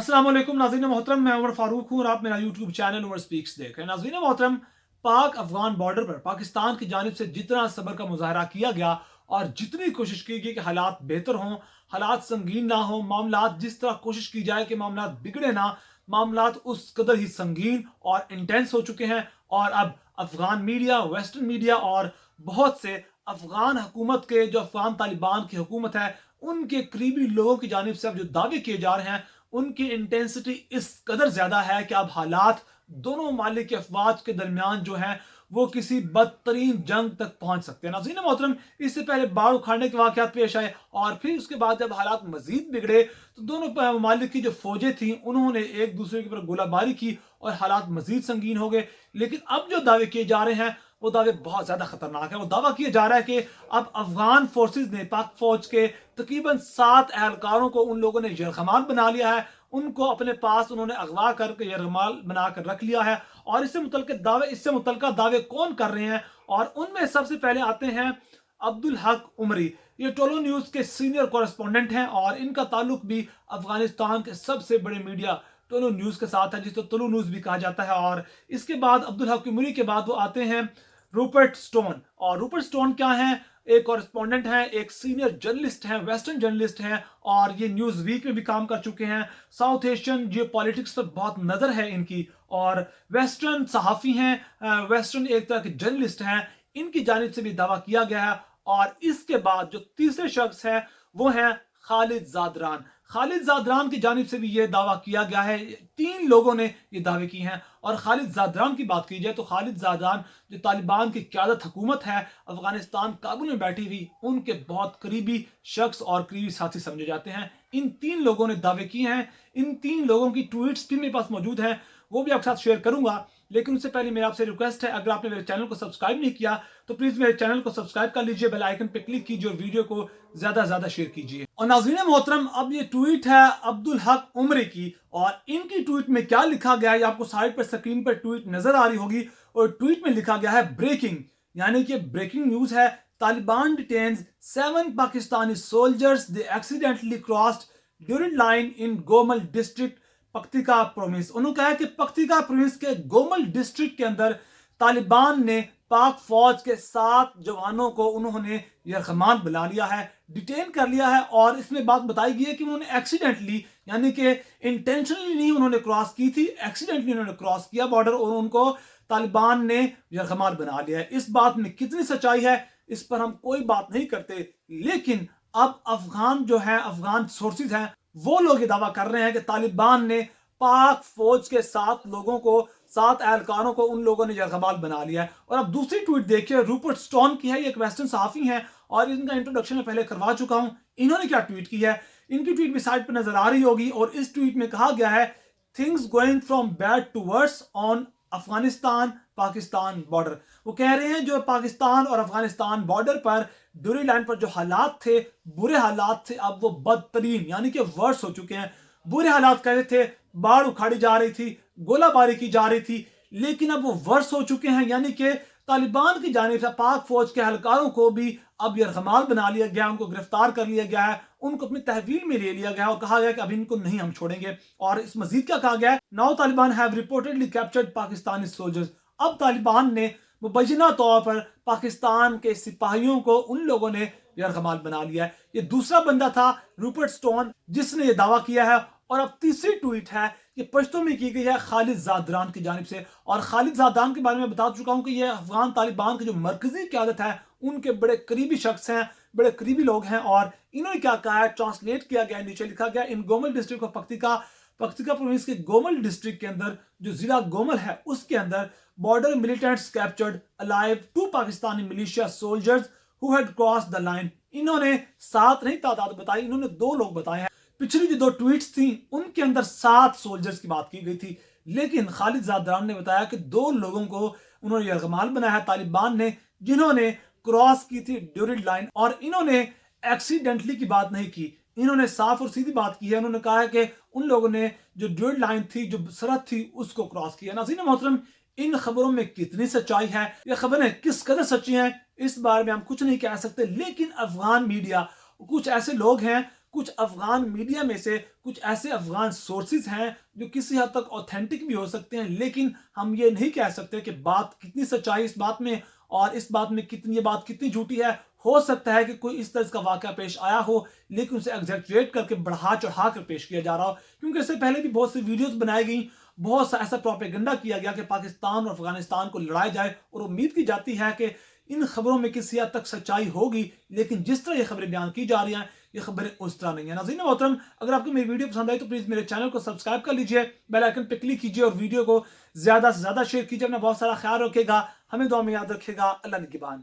अस्सलाम वालेकुम नाज़रीन मोहतरम, मैं उमर फारूक हूँ और आप मेरा यूट्यूब चैनल उमर स्पीक्स देख रहे हैं। नाज़रीन मोहतरम, पाक अफगान बॉर्डर पर पाकिस्तान की जानिब से जितना सब्र का मुजाहरा किया गया और जितनी कोशिश की गई कि हालात बेहतर हों, हालात संगीन ना हो, मामलात जिस तरह कोशिश की जाए कि मामलात बिगड़े ना, मामलात उस कदर ही संगीन और इंटेंस हो चुके हैं। और अब अफगान मीडिया, वेस्टर्न मीडिया और बहुत से अफगान हुकूमत के, जो अफगान तालिबान की हुकूमत है, उनके करीबी लोगों की जानिब से अब जो दावे किए जा रहे हैं, उनकी इंटेंसिटी इस कदर ज्यादा है कि अब हालात दोनों ममालिक के अफवाज के दरमियान जो है वो किसी बदतरीन जंग तक पहुंच सकते हैं। नाज़रीन मोहतरम, इससे पहले बाढ़ उखाड़ने के वाकयात पेश आए और फिर उसके बाद जब हालात मजीद बिगड़े तो दोनों ममालिक की जो फौजें थी उन्होंने एक दूसरे के ऊपर गोलाबारी की और हालात मजीद संगीन हो गए। लेकिन अब जो दावे किए जा रहे हैं वो दावे बहुत ज्यादा खतरनाक है। वो दावा किया जा रहा है कि अब अफगान फोर्सेस ने पाक फौज के तकरीबन 7 एहलकारों को उन लोगों ने यरगमाल बना लिया है, उनको अपने पास उन्होंने अगवा करके यरगमाल बनाकर रख लिया है। और इससे मुतलका दावे कौन कर रहे हैं, और उनमें सबसे पहले आते हैं अब्दुल हक उमरी। ये टोलो न्यूज के सीनियर कॉरेस्पॉन्डेंट हैं और इनका ताल्लुक भी अफगानिस्तान के सबसे बड़े मीडिया टोलो न्यूज के साथ है, जिसको टोलो न्यूज भी कहा जाता है। और इसके बाद अब्दुल हक उमरी के बाद वो आते हैं रूपर्ट स्टोन। और रूपर्ट स्टोन क्या है? एक कॉरेस्पॉन्डेंट हैं, एक सीनियर जर्नलिस्ट हैं, वेस्टर्न जर्नलिस्ट हैं, और ये न्यूज वीक में भी काम कर चुके हैं। साउथ एशियन जियो पॉलिटिक्स पर बहुत नजर है इनकी, और वेस्टर्न सहाफ़ी हैं, वेस्टर्न एक तरह के जर्नलिस्ट हैं। इनकी जानिब से भी दावा किया गया है। और इसके बाद जो तीसरे शख्स है वो है खालिद जादरान। खालिद जादरान की जानिब से भी ये दावा किया गया है। 3 लोगों ने ये दावे किए हैं। और खालिद जादरान की बात की जाए तो खालिद जादरान जो तालिबान की क़यादत हुकूमत है अफगानिस्तान काबुल में बैठी हुई, उनके बहुत करीबी शख्स और करीबी साथी समझे जाते हैं। इन 3 लोगों ने दावे किए हैं। इन 3 लोगों की ट्वीट्स भी मेरे पास मौजूद हैं, वो भी आपके साथ शेयर करूंगा। लेकिन उससे पहले मेरा आपसे रिक्वेस्ट है, अगर आपने मेरे चैनल को सब्सक्राइब नहीं किया तो प्लीज मेरे चैनल को सब्सक्राइब कर लीजिए, बेल आइकन पे क्लिक कीजिए और वीडियो को ज्यादा से ज्यादा शेयर कीजिए। और नाज़रीन मोहतरम, अब ये ट्वीट है अब्दुल हक उमरी की, और इनकी ट्वीट में क्या लिखा गया है आपको साइड पर स्क्रीन पर ट्वीट नजर आ रही होगी। और ट्वीट में लिखा गया है ब्रेकिंग, यानी कि ब्रेकिंग न्यूज है। Taliban डिटेन्स 7 Pakistani soldiers they accidentally crossed during line in Gomal district Paktika province. उन्होंने कहा कि पक्तिका प्रोविंस के गोमल डिस्ट्रिक्ट के अंदर तालिबान ने पाक फौज के 7 जवानों को उन्होंने यरगमाल बना लिया है, डिटेन कर लिया है। और इसमें बात बताई गई है कि उन्होंने एक्सीडेंटली, यानी कि इंटेंशनली नहीं उन्होंने क्रॉस की थी, एक्सीडेंटली उन्होंने क्रॉस किया बॉर्डर और उनको तालिबान ने यरगमाल बना लिया है। इस बात में कितनी सच्चाई है इस पर हम कोई बात नहीं करते, लेकिन अब अफगान जो है, अफगान सोर्सेज हैं, वो लोग ये दावा कर रहे हैं कि तालिबान ने पाक फौज के 7 लोगों को, 7 एहलकारों को उन लोगों ने यरगमाल बना लिया है। और अब दूसरी ट्वीट देखिए, रूपर्ट स्टोन की है, ये एक वेस्टर्न सहाफी हैं और इनका इंट्रोडक्शन मैं पहले करवा चुका हूं। इन्होंने क्या ट्वीट की है, इनकी ट्वीट भी साइड पर नजर आ रही होगी। और इस ट्वीट में कहा गया है, things going from bad to worse on Afghanistan Pakistan border. वो कह रहे हैं जो पाकिस्तान और अफगानिस्तान बॉर्डर पर ड्यूरी लाइन पर जो हालात थे, बुरे हालात थे, अब वो बदतरीन यानी कि वर्स हो चुके हैं। बुरे हालात कह रहे थे, बाढ़ उखाड़ी जा रही थी, गोलाबारी की जा रही थी, लेकिन अब वो वर्स हो चुके हैं। यानी कि तालिबान की जानिब से पाक फौज के एहलकारों को भी अब यरगमाल बना लिया गया, उनको गिरफ्तार कर लिया गया है, उनको अपनी तहवील में ले लिया गया और कहा गया कि अब इनको नहीं हम छोड़ेंगे। और इस मजीद क्या कहा गया है, now Taliban have reportedly captured Pakistani soldiers. अब तालिबान ने मुबैना तौर पर पाकिस्तान के सिपाहियों को उन लोगों ने यरगमाल बना लिया है। ये दूसरा बंदा था रूपर्ट स्टोन जिसने ये दावा किया है। और अब तीसरी ट्वीट है, ये पश्तो में की गई है खालिद जादरान की जानिब से। और खालिद जादरान के बारे में बता चुका हूं कि ये अफगान तालिबान की जो मरकजी क़यादत है उनके बड़े करीबी शख्स हैं, बड़े करीबी लोग हैं। और इन्होंने क्या कहा है, ट्रांसलेट किया गया, नीचे लिखा गया, in Gomal district of Paktika province के गोमल डिस्ट्रिक्ट के अंदर, जो जिला गोमल है उसके अंदर, border militants captured alive 2 Pakistani militia soldiers who had crossed the line. इन्होंने 7 नहीं तादाद बताई, इन्होंने 2 लोग बताए हैं। पिछली जो 2 ट्वीट्स थी उनके अंदर 7 सोल्जर्स की बात की गई थी, लेकिन खालिद जादरान ने बताया कि 2 लोगों को उन्होंने यरगमाल बनाया है तालिबान ने, जिन्होंने क्रॉस की थी ड्यूरिंग लाइन। और इन्होंने एक्सीडेंटली की बात नहीं की, इन्होंने साफ और सीधी बात की है। उन्होंने कहा है कि उन लोगों ने जो ड्यूरिंग लाइन थी, जो सरहद थी, उसको क्रॉस किया। नाज़रीन मोहतरम, इन खबरों में कितनी सच्चाई है, ये खबरें किस कदर सच्ची हैं, इस बारे में हम कुछ नहीं कह सकते। लेकिन अफगान मीडिया, कुछ ऐसे लोग हैं, کچھ افغان میڈیا میں سے کچھ ایسے افغان سورسز ہیں جو کسی حد تک اوتھینٹک بھی ہو سکتے ہیں، لیکن ہم یہ نہیں کہہ سکتے کہ بات کتنی سچائی اس بات میں اور اس بات میں کتنی یہ بات کتنی جھوٹی ہے۔ ہو سکتا ہے کہ کوئی اس طرح کا واقعہ پیش آیا ہو لیکن اسے ایگزیجریٹ کر کے بڑھا چڑھا کر پیش کیا جا رہا ہو، کیونکہ اس سے پہلے بھی بہت سی ویڈیوز بنائی گئیں، بہت سا ایسا پروپیگنڈا کیا گیا کہ پاکستان اور افغانستان کو لڑایا جائے، اور امید کی جاتی ہے کہ ان خبروں میں کسی حد تک سچائی ہوگی، لیکن جس طرح یہ خبریں بیان کی جا رہی ہیں یہ خبریں اس طرح نہیں ہیں۔ ناظرین محترم، اگر آپ کو میری ویڈیو پسند آئی تو پلیز میرے چینل کو سبسکرائب کر لیجئے، بیل آئکن پہ کلک کیجئے اور ویڈیو کو زیادہ سے زیادہ شیئر کیجئے۔ اپنا بہت سارا خیال رکھے گا، ہمیں دعا میں یاد رکھے گا۔ اللہ نگہبان۔